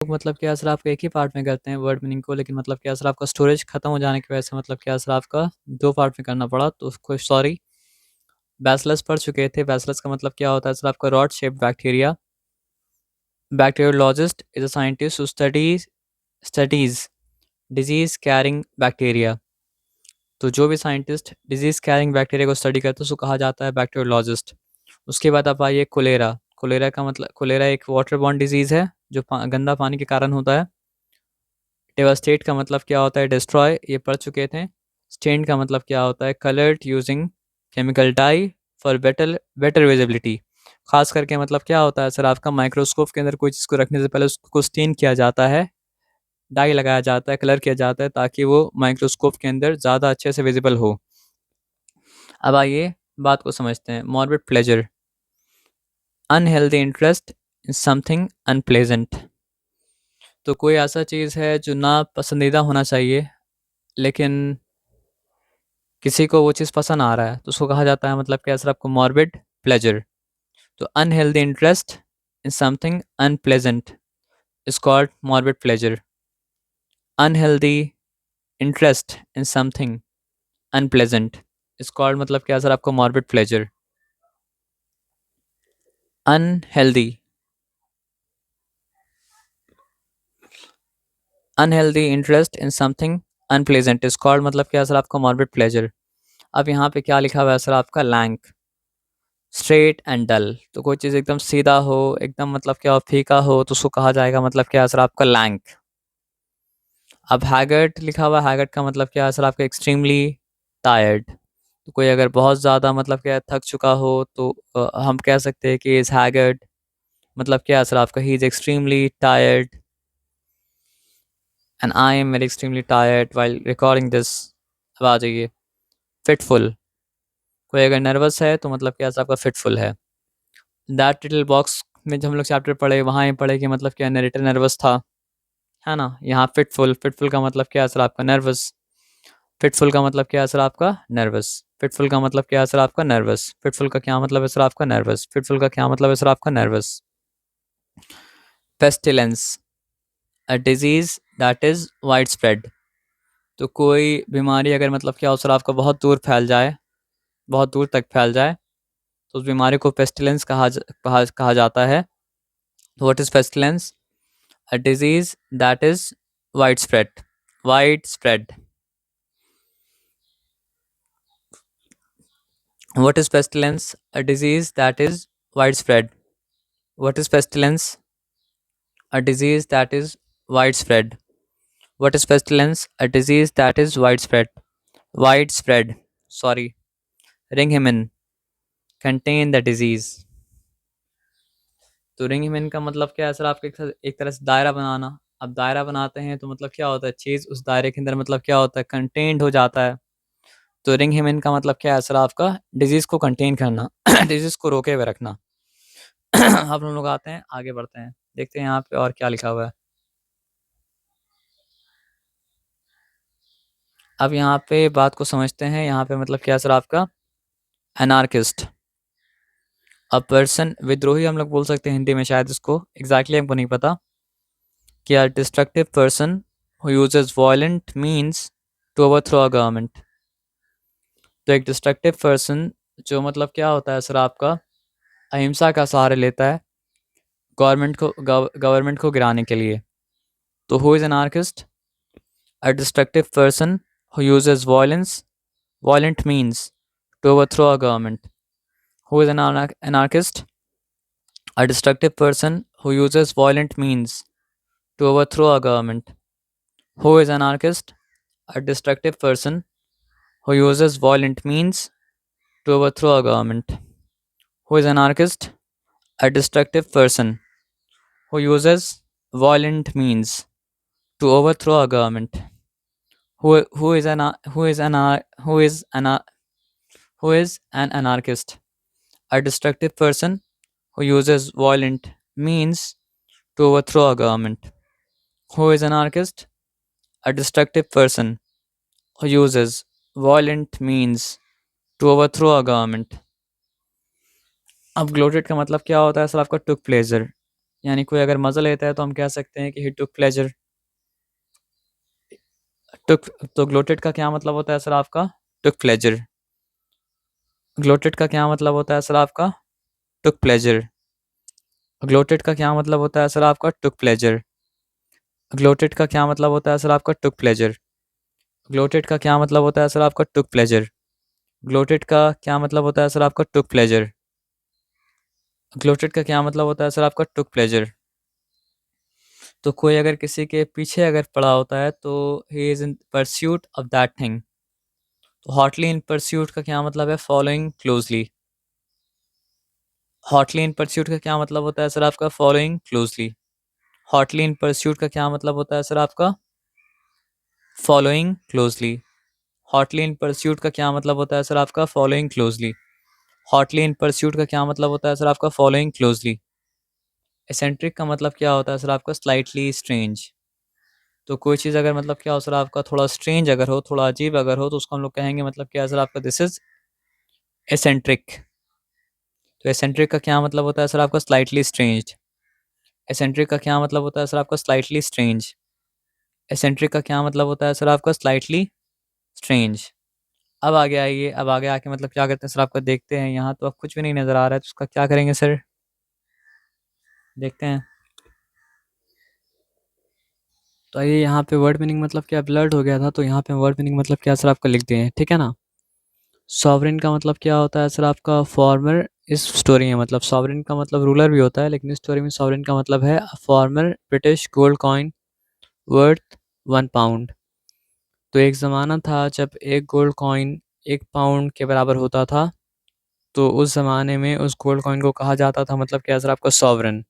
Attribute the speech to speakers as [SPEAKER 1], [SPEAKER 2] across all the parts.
[SPEAKER 1] मतलब क्या सर आपका एक ही पार्ट में करते हैं वर्ड मीनिंग को, लेकिन मतलब क्या सर आपका स्टोरेज खत्म हो जाने की वजह से मतलब क्या सर आपका 2 पार्ट में करना पड़ा, तो उसको सॉरी। बैसिलस पढ़ चुके थे। बैसिलस का मतलब क्या होता है सर आपका rod shaped bacteria. Bacteriologist is a scientist who studies disease carrying bacteria. तो जो भी साइंटिस्ट डिजीज कैरिंग बैक्टीरिया को स्टडी करते हैं उसको कहा जाता है बैक्टीरियोलॉजिस्ट। उसके बाद आप आइए कोलेरा। कोलेरा का मतलब, कोलेरा एक वाटर बॉर्न डिजीज़ है जो गंदा पानी के कारण होता है। डेवास्टेट का मतलब क्या होता है, डिस्ट्रॉय, ये पढ़ चुके थे। स्टेन का मतलब क्या होता है, coloured using chemical dye for better better visibility. खास करके मतलब क्या होता है सर आपका, माइक्रोस्कोप के अंदर कोई चीज़ को रखने से पहले उसको स्टेन किया जाता है, डाई लगाया जाता है, कलर किया जाता है, ताकि वो माइक्रोस्कोप के अंदर ज़्यादा अच्छे से विजिबल हो। अब आइए बात को समझते हैं। Morbid pleasure, unhealthy interest in something unpleasant. तो कोई ऐसा चीज़ है जो ना पसंदीदा होना चाहिए, लेकिन किसी को वो चीज़ पसंद आ रहा है, तो उसको कहा जाता है मतलब क्या सर आपको, मॉर्बिड प्लेजर। तो unhealthy interest in something unpleasant is called morbid pleasure. Unhealthy interest in something unpleasant is called मतलब क्या सर आपको, morbid pleasure. Unhealthy unhealthy interest in something unpleasant is called मतलब क्या सर आपको, morbid pleasure. अब यहाँ पे क्या लिखा हुआ है सर आपका, लैंक, स्ट्रेट एंड डल। तो कोई चीज़ एकदम सीधा हो, एकदम मतलब क्या हो, फीका हो, तो उसको कहा जाएगा मतलब क्या सर आपका, लैंक। अब हैगर्ट लिखा हुआ है, हैगर्ट का मतलब क्या है सर आपका, एक्सट्रीमली टायर्ड। तो कोई अगर बहुत ज़्यादा मतलब क्या थक चुका हो, तो हम कह सकते हैं कि इज़ हैगर्ट। मतलब क्या है सर आपका, he is extremely tired and I am very extremely tired while recording this. अब आ जाइए, फिटफुल। कोई अगर नर्वस है तो मतलब क्या सर आपका, फिटफुल है। दैट लिटिल बॉक्स में जब हम लोग चैप्टर पढ़े, वहाँ ये पढ़े कि मतलब क्या नरेटर नर्वस था, है ना। यहाँ फिटफुल, फिटफुल का मतलब क्या है सर आपका, नर्वस। फिटफुल का मतलब क्या है सर आपका, नर्वस। फिटफुल का मतलब क्या है सर आपका, नर्वस। फिटफुल का क्या मतलब है सर आपका, नर्वस। फिटफुल का क्या मतलब है सर आपका, nervous. Pestilence, a disease that is wide spread. तो कोई बीमारी अगर मतलब क्या हो सर आपका, बहुत दूर फैल जाए, बहुत दूर तक फैल जाए, तो उस बीमारी को पेस्टिलेंस कहा जाता है। What is pestilence, a disease that is wide spread, wide spread. What is pestilence? A disease that is widespread. What is pestilence? A disease that is widespread. What is pestilence? A disease that is widespread. Widespread. Sorry. Ring him in. Contain the disease. तो ring him in का मतलब क्या है sir आपके, एक तरह से दायरा बनाना। अब दायरा बनाते हैं तो मतलब क्या होता है, चीज़ उस दायरे के अंदर मतलब क्या होता है, कंटेन्ड हो जाता है। तो रिंग हिम इन का मतलब क्या है सर आपका, डिजीज़ को कंटेन करना, डिजीज़ को रोके हुए रखना। अब हम लोग आते हैं, आगे बढ़ते हैं, देखते हैं यहाँ पे और क्या लिखा हुआ है। अब यहाँ पे बात को समझते हैं। यहाँ पे मतलब क्या सर आपका, एनार्किस्ट, अ पर्सन, विद्रोही हम लोग बोल सकते हैं हिंदी में शायद इसको, एग्जैक्टली हमको नहीं पता। क्या, destructive person who uses violent means to overthrow a government. तो एक डिस्ट्रक्टिव पर्सन जो मतलब क्या होता है सर आपका, अहिंसा का सहारा लेता है गवर्नमेंट को गिराने के लिए। तो who is anarchist, a destructive person who uses violent means to overthrow a government. Who is an anarchist? A destructive person who uses violent means to overthrow a government. Who is anarchist? A destructive person who uses violent means to overthrow a government. Who is anarchist? A destructive person who uses violent means to overthrow a government. Who is an who is an who is an who is an anarchist? A destructive person who uses violent means to overthrow a government. Who is an anarchist? A destructive person who uses violent means to overthrow a government. अब gloated का मतलब क्या होता है sir आपका, टुक pleasure, यानी कोई अगर मज़ा लेता है तो हम कह सकते हैं कि ही टुक प्लेजर। टुक तो ग्लोटेड का क्या मतलब होता है सर आपका? टुक प्लेजर। ग्लोटेड का क्या मतलब होता है सर आपका? टुक प्लेजर। ग्लोटेड का क्या मतलब होता है सर आपका? टुक प्लेजर। ग्लोटेड का क्या मतलब होता है सर आपका? टुक प्लेजर। ग्लोटेड का क्या मतलब होता है सर आपका? टुक प्लेजर। ग्लोटेड का क्या मतलब होता है सर आपका? टुक प्लेजर। ग्लोटेड का क्या मतलब होता है सर आपका? टुक प्लेजर। तो कोई अगर किसी के पीछे अगर पड़ा होता है तो he is in pursuit of that thing. तो हॉटली इन परस्यूट का क्या मतलब है? Following closely. हॉटली इन परस्यूट का क्या मतलब होता है सर आपका? Following closely. हॉटली इन परस्यूट का क्या मतलब होता है सर आपका? Following closely. हॉटली इन परस्यूट का क्या मतलब होता है सर आपका? Following closely. हॉटली इन परस्यूट का क्या मतलब होता है सर आपका? Following closely. एसेंट्रिक का मतलब क्या होता है सर आपका? Slightly strange. तो कोई चीज़ अगर मतलब क्या हो सर आपका? थोड़ा स्ट्रेंज अगर हो, थोड़ा अजीब अगर हो, तो उसको हम लोग कहेंगे मतलब क्या है सर आपका? This is eccentric. तो एसेंट्रिक का क्या मतलब होता है सर आपका? Slightly strange. एसेंट्रिक का क्या मतलब होता है सर आपका? Slightly strange. एसेंट्रिक का क्या मतलब होता है सर आपका? Slightly strange. अब आगे आइए, अब आगे आके मतलब क्या करते हैं सर आपका? देखते हैं, यहाँ तो अब कुछ भी नहीं नज़र आ रहा है, तो उसका क्या करेंगे सर? देखते हैं। तो ये यहाँ पे वर्ड मीनिंग मतलब क्या ब्लर्ड हो गया था, तो यहाँ पे वर्ड मीनिंग मतलब क्या सर आपका लिख दिए हैं, ठीक है ना। सॉवरेन का मतलब क्या होता है सर आपका? फॉर्मर। इस स्टोरी में मतलब सॉवरेन का मतलब रूलर भी होता है, लेकिन इस स्टोरी में सॉवरेन का मतलब है farmer British gold coin worth 1 pound. तो एक ज़माना था जब एक गोल्ड कॉइन 1 पाउंड के बराबर होता था। तो उस ज़माने में उस गोल्ड कॉइन को कहा जाता था मतलब क्या सर आपका? सॉवरेन।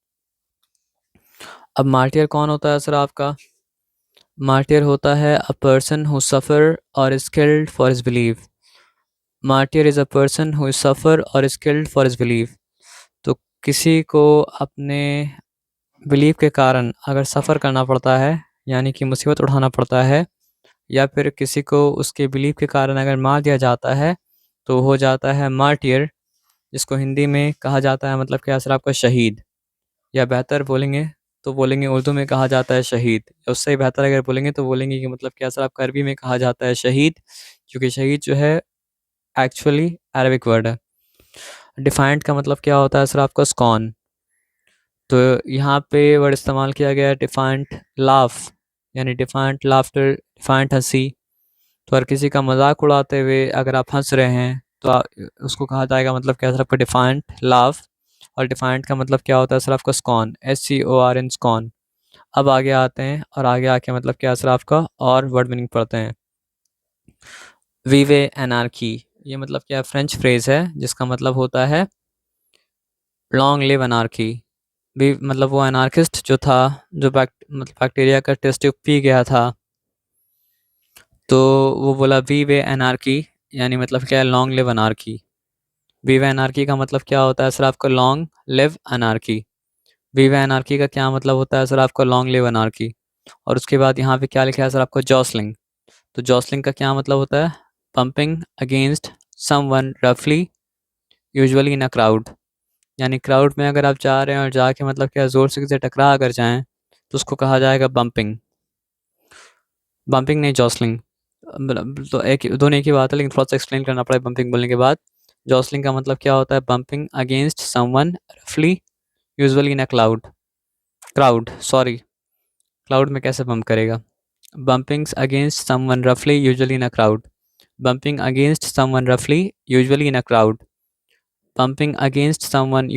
[SPEAKER 1] अब मार्टियर कौन होता है सर आपका? मार्टियर होता है अ person who suffer or is killed for his belief. Martyr is a person who is suffer or is killed for his belief. तो किसी को अपने बिलीफ के कारण अगर सफ़र करना पड़ता है, यानी कि मुसीबत उठाना पड़ता है, या फिर किसी को उसके बिलीफ के कारण अगर मार दिया जाता है, तो हो जाता है मार्टियर, जिसको हिंदी में कहा जाता है मतलब क्या सर आपका? शहीद। या बेहतर बोलेंगे तो बोलेंगे उर्दू में कहा जाता है शहीद। उससे ही बेहतर अगर बोलेंगे तो बोलेंगे कि मतलब क्या सर आपका? अरबी में कहा जाता है शहीद, क्योंकि शहीद जो है एक्चुअली अरबिक वर्ड है। डिफाइंट का मतलब क्या होता है सर आपका? स्कॉन। तो यहाँ पे वर्ड इस्तेमाल किया गया है डिफाइंट लाफ, यानी डिफाइंट लाफ्टर, डिफाइंट हंसी। तो हर किसी का मजाक उड़ाते हुए अगर आप हंस रहे हैं तो उसको कहा जाएगा मतलब क्या सर आपका? Defiant laugh. और डिफाइंट का मतलब क्या होता है सर आपका? स्कॉन, SCORN, स्कॉन। अब आगे आते हैं और आगे आके मतलब क्या सर आपका? और वर्ड मीनिंग पढ़ते हैं। वीवे एनार्की, ये मतलब क्या? फ्रेंच फ्रेज है जिसका मतलब होता है लॉन्ग लिव एनार्की। भी मतलब वो एनार्किस्ट जो था, जो मतलब बैक्टीरिया का टेस्ट ट्यूब पी गया था, तो वो बोला वी वे एनार्की, यानी मतलब क्या है? Long live anarchy. वी वे एनार्की का मतलब क्या होता है सर आपका? Long live anarchy. वी वे एनार्की का क्या मतलब होता है सर आपका? Long live anarchy. और उसके बाद यहाँ पे क्या लिखा है सर आपका? जॉसलिंग। तो जॉसलिंग का क्या मतलब होता है? पंपिंग अगेंस्ट समवन रफली, यूजुअली इन अ क्राउड। यानी क्राउड में अगर आप जा रहे हैं और जाके मतलब क्या ज़ोर से किसी टकरा अगर जाएँ, तो उसको कहा जाएगा बम्पिंग। बम्पिंग नहीं, जॉसलिंग। मतलब तो एक दोनों एक ही बात है, लेकिन थोड़ा सा एक्सप्लेन करना पड़ेगा बम्पिंग बोलने के बाद। जॉसलिंग का मतलब क्या होता है? बम्पिंग अगेंस्ट समवन रफली, usually in a crowd sorry, crowd में कैसे बम्प करेगा? बम्पिंग्स अगेंस्ट समवन रफली usually in a crowd. Bumping against someone रफली usually in a crowd. Bumping against someone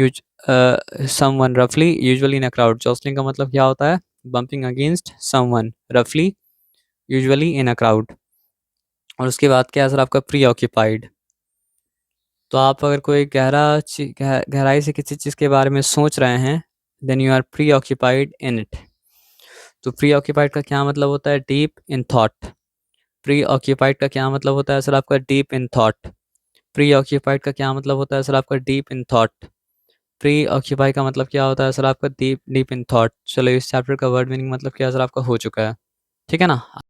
[SPEAKER 1] रफली यूजुअली इन अ क्राउड। जॉसलिंग का मतलब क्या होता है? बम्पिंग अगेंस्ट समवन रफली यूजुअली इन अ क्राउड। और उसके बाद क्या है सर आपका? Pre occupied. तो आप अगर कोई गहराई से किसी चीज़ के बारे में सोच रहे हैं, then you are preoccupied in it. तो प्री ऑक्यूपाइड का क्या मतलब होता है? Deep in thought. Preoccupied का क्या मतलब होता है सर आपका? Deep in thought. Preoccupied का क्या मतलब होता है सर आपका? Deep in thought. Preoccupy का मतलब क्या होता है सर आपका? Deep deep in thought. चलो इस चैप्टर का वर्ड मीनिंग मतलब क्या सर आपका हो चुका है, ठीक है ना।